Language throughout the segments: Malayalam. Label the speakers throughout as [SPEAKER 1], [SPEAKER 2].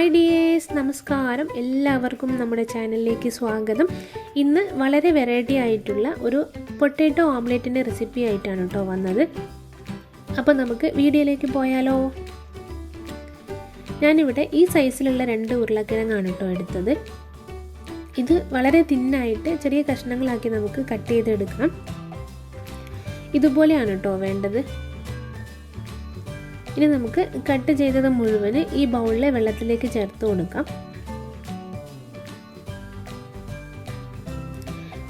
[SPEAKER 1] ഹായ് ഡിയേഴ്സ്, നമസ്കാരം. എല്ലാവർക്കും നമ്മുടെ ചാനലിലേക്ക് സ്വാഗതം. ഇന്ന് വളരെ വെറൈറ്റി ആയിട്ടുള്ള ഒരു പൊട്ടാറ്റോ ഓംലെറ്റിൻ്റെ റെസിപ്പി ആയിട്ടാണ് കേട്ടോ വന്നത്. അപ്പോൾ നമുക്ക് വീഡിയോയിലേക്ക് പോയാലോ. ഞാനിവിടെ ഈ സൈസിലുള്ള 2 ഉരുളക്കിഴങ്ങാണ് കേട്ടോ എടുത്തത്. ഇത് വളരെ തിന്നായിട്ട് ചെറിയ കഷ്ണങ്ങളാക്കി നമുക്ക് കട്ട് ചെയ്തെടുക്കണം. ഇതുപോലെയാണ് കേട്ടോ വേണ്ടത്. ഇനി നമുക്ക് കട്ട് ചെയ്തത് മുഴുവൻ ഈ ബൗളിലെ വെള്ളത്തിലേക്ക് ചേർത്ത് കൊടുക്കാം.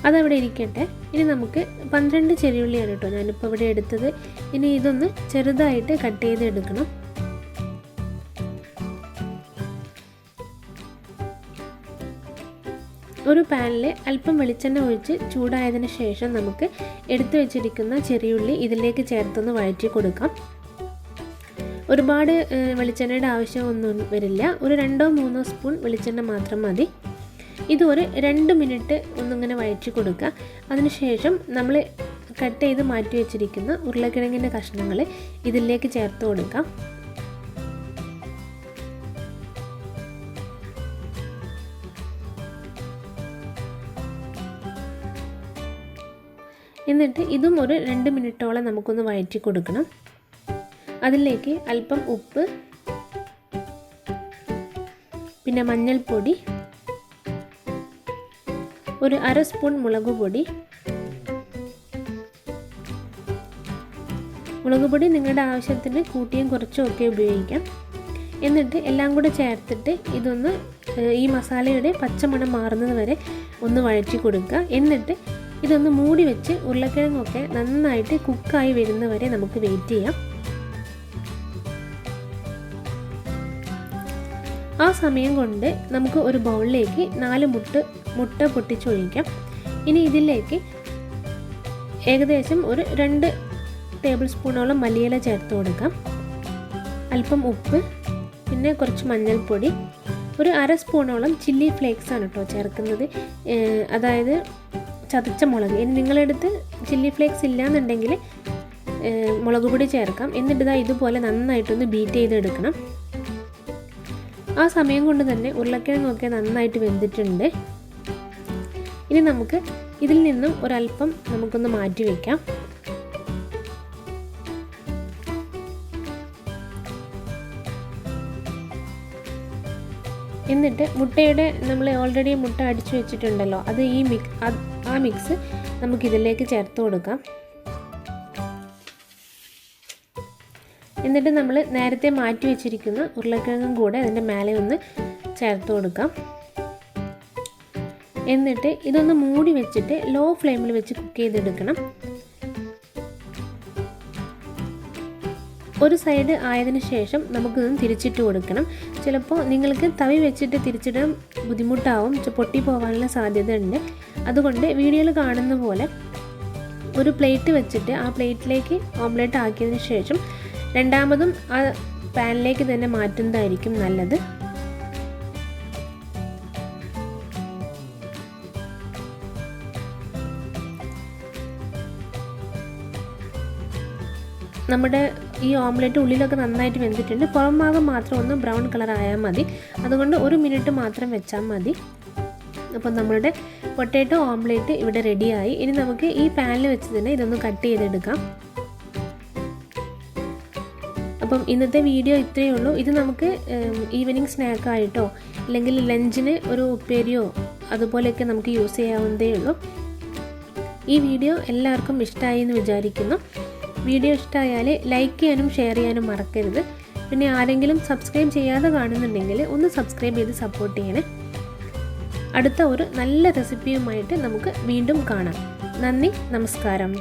[SPEAKER 1] അതവിടെ ഇരിക്കട്ടെ. ഇനി നമുക്ക് 12 ചെറിയുള്ളിയാണ് കേട്ടോ ഞാനിപ്പോൾ ഇവിടെ എടുത്തത്. ഇനി ഇതൊന്ന് ചെറുതായിട്ട് കട്ട് ചെയ്തെടുക്കണം. ഒരു പാനിൽ അല്പം വെളിച്ചെണ്ണ ഒഴിച്ച് ചൂടായതിന് ശേഷം നമുക്ക് എടുത്തു വെച്ചിരിക്കുന്ന ചെറിയുള്ളി ഇതിലേക്ക് ചേർത്തൊന്ന് വഴറ്റി കൊടുക്കാം. ഒരുപാട് വെളിച്ചെണ്ണയുടെ ആവശ്യമൊന്നും വരില്ല. ഒരു 2-3 സ്പൂൺ വെളിച്ചെണ്ണ മാത്രം മതി. ഇത് ഒരു 2 മിനിറ്റ് ഒന്നിങ്ങനെ വഴറ്റി കൊടുക്കുക. അതിനുശേഷം നമ്മൾ കട്ട് ചെയ്ത് മാറ്റി വെച്ചിരിക്കുന്ന ഉരുളക്കിഴങ്ങിൻ്റെ കഷ്ണങ്ങൾ ഇതിലേക്ക് ചേർത്ത് കൊടുക്കാം. എന്നിട്ട് ഇതും ഒരു 2 മിനിറ്റോളം നമുക്കൊന്ന് വഴറ്റി കൊടുക്കണം. അതിലേക്ക് അല്പം ഉപ്പ്, പിന്നെ മഞ്ഞൾപ്പൊടി, ഒരു 1/2 സ്പൂൺ മുളക് പൊടി. മുളക് പൊടി നിങ്ങളുടെ ആവശ്യത്തിന് കൂട്ടിയും കുറച്ചും ഒക്കെ ഉപയോഗിക്കാം. എന്നിട്ട് എല്ലാം കൂടെ ചേർത്തിട്ട് ഇതൊന്ന് ഈ മസാലയുടെ പച്ചമണം മാറുന്നത് വരെ ഒന്ന് വഴറ്റി കൊടുക്കുക. എന്നിട്ട് ഇതൊന്ന് മൂടി വെച്ച് ഉരുളക്കിഴങ്ങൊക്കെ നന്നായിട്ട് കുക്കായി വരുന്നവരെ നമുക്ക് വെയിറ്റ് ചെയ്യാം. ആ സമയം കൊണ്ട് നമുക്ക് ഒരു ബൗളിലേക്ക് 4 മുട്ട പൊട്ടിച്ചൊഴിക്കാം. ഇനി ഇതിലേക്ക് ഏകദേശം ഒരു 2 ടേബിൾ സ്പൂണോളം മല്ലിയില ചേർത്ത് കൊടുക്കാം. അല്പം ഉപ്പ്, പിന്നെ കുറച്ച് മഞ്ഞൾപ്പൊടി, ഒരു 1/2 സ്പൂണോളം ചില്ലി ഫ്ലേക്സ് ആണ് കേട്ടോ ചേർക്കുന്നത്. അതായത് ചതച്ച മുളക്. ഇനി നിങ്ങളെടുത്ത് ചില്ലി ഫ്ലേക്സ് ഇല്ലയെന്നുണ്ടെങ്കിൽ മുളക് പൊടി ചേർക്കാം. എന്നിട്ട് ഇതുപോലെ നന്നായിട്ടൊന്ന് ബീറ്റ് ചെയ്തെടുക്കണം. ആ സമയം കൊണ്ട് തന്നെ ഉരുളക്കിഴങ്ങൊക്കെ നന്നായിട്ട് വെന്തിട്ടുണ്ട്. ഇനി നമുക്ക് ഇതിൽ നിന്നും ഒരല്പം നമുക്കൊന്ന് മാറ്റി വയ്ക്കാം. എന്നിട്ട് മുട്ടയുടെ നമ്മൾ ഓൾറെഡി മുട്ട അടിച്ചു വെച്ചിട്ടുണ്ടല്ലോ, അത് ആ മിക്സ് നമുക്കിതിലേക്ക് ചേർത്ത് കൊടുക്കാം. എന്നിട്ട് നമ്മൾ നേരത്തെ മാറ്റി വെച്ചിരിക്കുന്ന ഉരുളക്കിഴങ്ങും കൂടെ അതിൻ്റെ മേലെ ഒന്ന് ചേർത്ത് കൊടുക്കാം. എന്നിട്ട് ഇതൊന്ന് മൂടി വെച്ചിട്ട് ലോ ഫ്ലെയിമിൽ വെച്ച് കുക്ക് ചെയ്തെടുക്കണം. ഒരു സൈഡ് ആയതിനു ശേഷം നമുക്കിതൊന്ന് തിരിച്ചിട്ട് കൊടുക്കണം. ചിലപ്പോൾ നിങ്ങൾക്ക് തവി വെച്ചിട്ട് തിരിച്ചിടാൻ ബുദ്ധിമുട്ടാവും, പൊട്ടി പോകാനുള്ള സാധ്യത ഉണ്ട്. അതുകൊണ്ട് വീഡിയോയിൽ കാണുന്ന പോലെ ഒരു പ്ലേറ്റ് വെച്ചിട്ട് ആ പ്ലേറ്റിലേക്ക് ഓംലെറ്റ് ആക്കിയതിന് ശേഷം രണ്ടാമതും ആ പാനിലേക്ക് തന്നെ മാറ്റുന്നതായിരിക്കും നല്ലത്. നമ്മുടെ ഈ ഓംലെറ്റ് ഉള്ളിലൊക്കെ നന്നായിട്ട് വെന്തിട്ടുണ്ട്. പുറം ഭാഗം മാത്രം ഒന്ന് ബ്രൗൺ കളർ ആയാൽ മതി. അതുകൊണ്ട് 1 മിനിറ്റ് മാത്രം വെച്ചാൽ മതി. അപ്പം നമ്മളുടെ പൊട്ടാറ്റോ ഓംലെറ്റ് ഇവിടെ റെഡിയായി. ഇനി നമുക്ക് ഈ പാനിൽ വെച്ച് തന്നെ ഇതൊന്ന് കട്ട് ചെയ്തെടുക്കാം. അപ്പം ഇന്നത്തെ വീഡിയോ ഇത്രയേ ഉള്ളൂ. ഇത് നമുക്ക് ഈവനിങ് സ്നാക്കായിട്ടോ അല്ലെങ്കിൽ ലഞ്ചിന് ഒരു ഉപ്പേരിയോ അതുപോലെയൊക്കെ നമുക്ക് യൂസ് ചെയ്യാവുന്നതേ ഉള്ളൂ. ഈ വീഡിയോ എല്ലാവർക്കും ഇഷ്ടമായി എന്ന് വിചാരിക്കുന്നു. വീഡിയോ ഇഷ്ടമായാൽ ലൈക്ക് ചെയ്യാനും ഷെയർ ചെയ്യാനും മറക്കരുത്. പിന്നെ ആരെങ്കിലും സബ്സ്ക്രൈബ് ചെയ്യാതെ കാണുന്നുണ്ടെങ്കിൽ ഒന്ന് സബ്സ്ക്രൈബ് ചെയ്ത് സപ്പോർട്ട് ചെയ്യണേ. അടുത്ത ഒരു നല്ല റെസിപ്പിയുമായിട്ട് നമുക്ക് വീണ്ടും കാണാം. നന്ദി, നമസ്കാരം.